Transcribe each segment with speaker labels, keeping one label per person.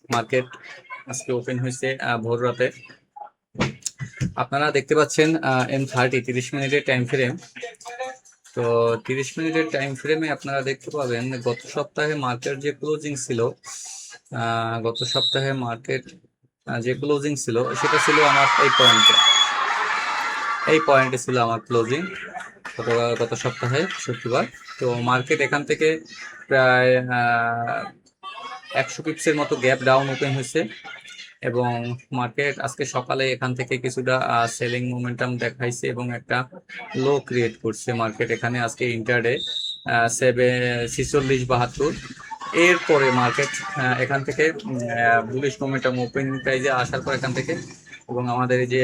Speaker 1: Market আজকে open হয়েছে ভোর রাতে। আপনারা দেখতে পাচ্ছেন M30 30 মিনিটের টাইম ফ্রেম। তো 30 মিনিটের টাইম ফ্রেমে আপনারা দেখতে পাবেন গত সপ্তাহে মার্কেট যে ক্লোজিং ছিল, গত সপ্তাহে মার্কেট যে ক্লোজিং ছিল সেটা ছিল আমার এই পয়েন্টে ছিল আমার ক্লোজিং গত সপ্তাহে শুক্রবার। তো মার্কেট এখান থেকে প্রায় 100 পিপসের মতো গ্যাপ ডাউন ওপেন হয়েছে এবং মার্কেট আজকে সকালে এখান থেকে কিছুটা সেলিং মোমেন্টাম দেখাইছে এবং একটা লো ক্রিয়েট করছে মার্কেট এখানে আজকে ইন্টারডে 46-72। এরপরে মার্কেট এখান থেকে বুলিশ মোমেন্টাম ওপেনিং প্রাইজে আসার পর এখান থেকে এবং আমাদের এই যে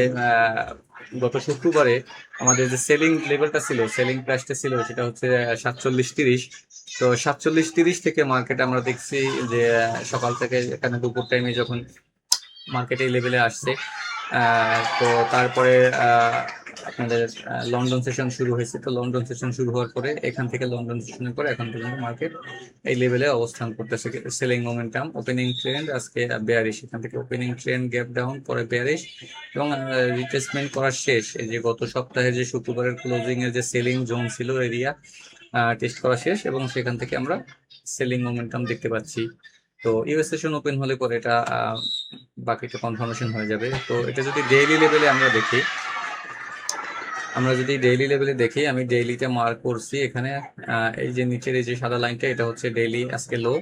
Speaker 1: গত শুক্রবারে আমাদের যে সেলিং লেভেলটা ছিল, সেলিং প্রাইসটা ছিল সেটা হচ্ছে 47-30। তো 47-30 থেকে মার্কেট আমরা দেখছি যে সকাল থেকে এখানে দুপুর টাইমে যখন মার্কেট এই লেভেলে আসছে, তো তারপরে আপনাদের লন্ডন সেশন শুরু হয়েছে। তো লন্ডন সেশন শুরু হওয়ার পরে এখান থেকে লন্ডন সেশনের পরে এখন পর্যন্ত মার্কেট এই লেভেলে অবস্থান করতেছে। সেলিং মোমেন্টাম, ওপেনিং ট্রেন্ড আজকে বেয়ারিশ, এখান থেকে ওপেনিং ট্রেন্ড গ্যাপ ডাউন পরে বেয়ারিশ এবং রিট্রেসমেন্ট করা শেষ। এই যে গত সপ্তাহে যে শুক্রবারের ক্লোজিং এর যে সেলিং জোন ছিল এরিয়া টেস্ট করা শেষ এবং সেখান থেকে আমরা সেলিং মোমেন্টাম দেখতে পাচ্ছি। তো ইউএস সেশন ওপেন হলে পরে এটা বাকিটা কনফার্মেশন হয়ে যাবে। তো এটা যদি ডেইলি লেভেলে দেখি, আমি ডেইলিতে মার্ক করছি এখানে। এই যে নিচের এই যে সাদা লাইনটা এটা হচ্ছে ডেইলি আজকে লো,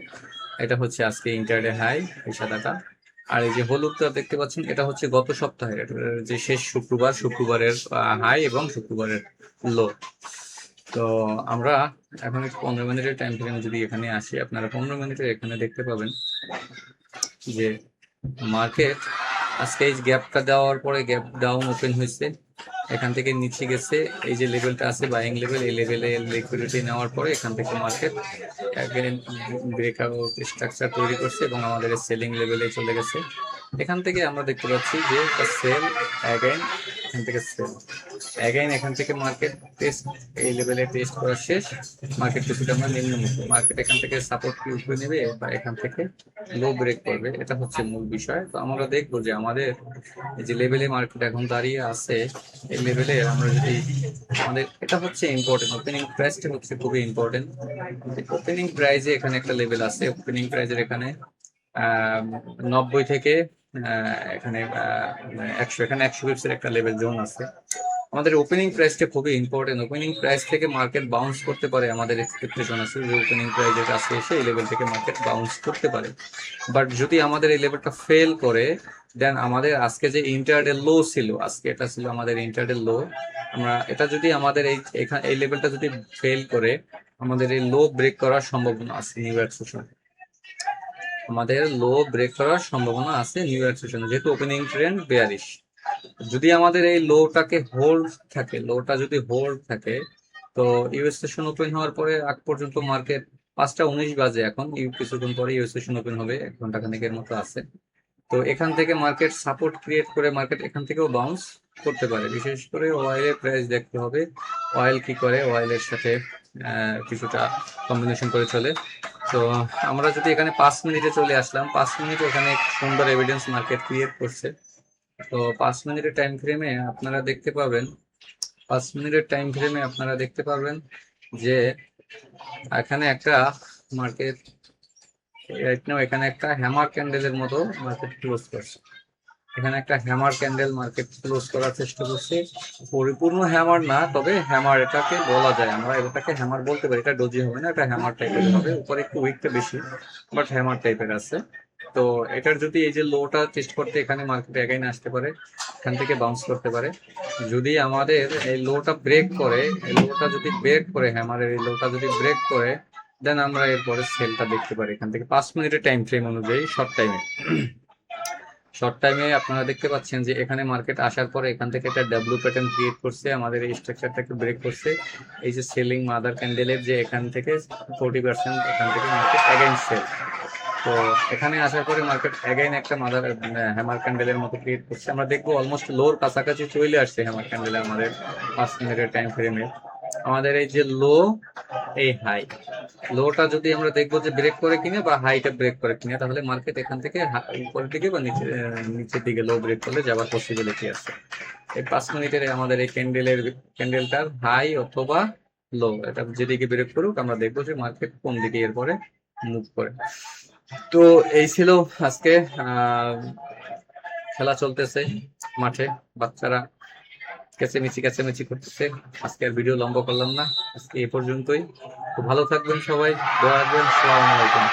Speaker 1: এটা হচ্ছে আজকে ইন্টারডে হাই, এই সাদাটা। আর এই যে হলুদটা দেখতে পাচ্ছেন এটা হচ্ছে গত সপ্তাহের যে শেষ শুক্রবারের হাই এবং শুক্রবারের লো। তো আমরা এখন 15 মিনিটের টাইম ফ্রেম যদি এখানে আসি, আপনারা 15 মিনিটের এখানে দেখতে পাবেন যে মার্কেট আজকে এই গ্যাপটা দেওয়ার পরে গ্যাপ ডাউন ওপেন হয়েছে, এখান থেকে নিচে গেছে। এই যে লেভেলটা আছে বাইং লেভেল, এই লেভেলে লিকুইডিটি নেওয়ার পরে এখান থেকে মার্কেট ব্রেকআউট স্ট্রাকচার তৈরি করছে এবং আমাদের সেলিং লেভেলে চলে গেছে। এখান থেকে আমরা দেখতে পাচ্ছি যে সেল অ্যাগেন, এখান থেকে মার্কেট টেস্ট এই লেভেলে টেস্ট করা শেষ। মার্কেট কিছুটা আমরা নিম্নমুখী, মার্কেট এখান থেকে সাপোর্ট কি উপরে নেবে বা এখান থেকে লো ব্রেক করবে, এটা হচ্ছে মূল বিষয়। তো আমরা দেখবো যে আমাদের যে লেভেলে মার্কেট এখন দাঁড়িয়ে আছে এই লেভেলে আমরা যদি আমাদের এটা হচ্ছে ইম্পর্টেন্ট, ওপেনিং প্রাইসটা হচ্ছে খুবই ইম্পর্টেন্ট। ওপেনিং প্রাইসে এখানে একটা লেভেল আছে, ওপেনিং প্রাইসের এখানে 90 থেকে এখানে 100, এখানে 100 পিপসের একটা লেভেল জোন আছে। আমাদের ওপেনিং প্রাইসটা খুবই ইম্পর্টেন্ট, ওপেনিং প্রাইস থেকে মার্কেট বাউন্স করতে পারে, আমাদের এক্সপেকটেশন আছে যে ওপেনিং প্রাইসের কাছে এসে এই লেভেল থেকে মার্কেট বাউন্স করতে পারে। বাট যদি আমাদের এই লেভেলটা ফেল করে দেন আমাদের আজকে যে ইন্টারডে লো ছিল, আজকে এটা ছিল আমাদের ইন্টারডে লো, আমরা এটা যদি আমাদের এই লেভেলটা যদি ফেল করে আমাদের এই লো ব্রেক করার সম্ভাবনা আছে নিউ ইয়র্ক সেশনে, আমাদের লো ব্রেক করার সম্ভাবনা আছে নিউ ইয়র্ক সেশনে, যেহেতু ওপেনিং ট্রেন্ড বেয়ারিশ। যদি আমাদের এই লোটা যদি হোল্ড থাকে তো ইউএস সেশন ওপেন হওয়ার পরে আগ পর্যন্ত মার্কেট 5টা 19 বাজে, এখন কিছুক্ষণ পরে ইউএস সেশন ওপেন হবে, 1 ঘন্টা খানেকের মতো আছে। তো এখান থেকে মার্কেট সাপোর্ট ক্রিয়েট করে মার্কেট এখান থেকেও বাউন্স করতে পারে। বিশেষ করে অয়েলের প্রাইস দেখতে হবে, অয়েল কি করে, অয়েলের সাথে কিছুটা কম্বিনেশন করে চলে। তো আমরা যদি এখানে 5 মিনিটে চলে আসলাম, 5 মিনিটে এখানে সুন্দর এভিডেন্স মার্কেট ক্রিয়েট করছে। তো 5 মিনিটের টাইম ফ্রেমে আপনারা দেখতে পাবেন 5 মিনিটের টাইম ফ্রেমে আপনারা দেখতে পারবেন যে এখানে একটা মার্কেট এখানে একটা হ্যামার ক্যান্ডেলের মতো মার্কেট ক্লোজ করছে, এখানে একটা হ্যামার ক্যান্ডেল মার্কেট ক্লোজ করার চেষ্টা করছে। পরিপূর্ণ হ্যামার না, তবে হ্যামার এটাকে বলা যায়, আমরা এটাকে হ্যামার বলতে পারি, এটা ডোজি হবে না, এটা হ্যামার টাইপের হবে, উপরে একটু উইকটা বেশি বাট হ্যামার টাইপের আছে। তো এটার যদি এই যে লোটা টেস্ট করতে এখানে মার্কেটে এগেইন আসতে পারে, এখান থেকে বাউন্স করতে পারে। যদি আমাদের এই লোটা ব্রেক করে, হ্যামারের এই লোটা যদি ব্রেক করে দেন আমরা এরপরে সেলটা দেখতে পারি এখান থেকে 5 মিনিটের টাইম ফ্রেম অনুযায়ী। শর্ট টাইমে আপনারা দেখতে পাচ্ছেন যে এখানে মার্কেট আসার পরে এখান থেকে একটা ডাব্লিউ প্যাটার্ন ক্রিয়েট করছে, আমাদের এই স্ট্রাকচারটাকে ব্রেক করছে। এই যে সেলিং মাদার ক্যান্ডেলের যে এখান থেকে 40% এখান থেকে মার্কেট অ্যাগেইন সেল। তো এখানে আসার পরে মার্কেট অ্যাগেইন একটা মাদার হ্যামার ক্যান্ডেলের মতো ক্রিয়েট করছে। আমরা দেখবো অলমোস্ট লোর কাছাকাছি চলে আসছে হ্যামার ক্যান্ডেলে আমাদের 5 মিনিটের টাইম ফ্রেমে। আমাদের এই যে লো, এই হাই, লোটা যদি আমরা দেখবো যে ব্রেক করে কিনে বা হাইটা ব্রেক করে কিনে, তাহলে মার্কেট এখান থেকে উপরের দিকে বা নিচের দিকে লো ব্রেক করলে যাওয়ার পসিবিলিটি আছে। এই 5 মিনিটের আমাদের এই ক্যান্ডেলটার হাই অথবা লো, এটা যেদিকে ব্রেক করুক আমরা দেখবো যে মার্কেট কোন দিকে এরপরে মুভ করে। তো এই ছিল আজকে খেলা চলতেছে মাঠে, বাচ্চারা চেঁচামেচি করতেছে। আজকে আর ভিডিও লম্বা করলাম না, আজকে এ পর্যন্তই। তো ভালো থাকবেন সবাই, দোয়া রাখবেন। আসসালামু আলাইকুম।